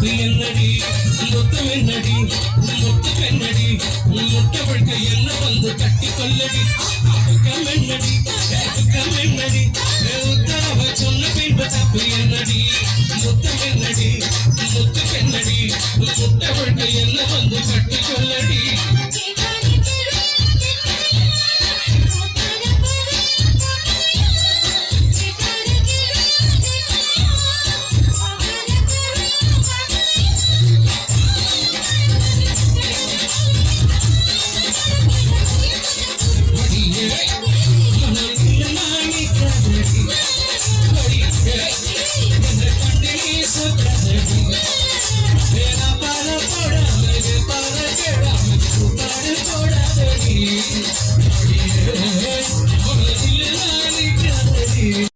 தப்பு என்னடி மொத்தம் என்னடி மொத்த பெண்ணடி முட்டை பழுக்க என்ன வந்து கட்டி கொல்லடி துக்கம் என்னடி துக்கம் என்னடி உத்தரவ சொன்ன பின்பு தப்பு என்னடி மொத்தம் என்னடி மொத்த பெண்ணடி முட்டை பழுக்க என்ன வந்து கட்டி கொல்லடி Yeah.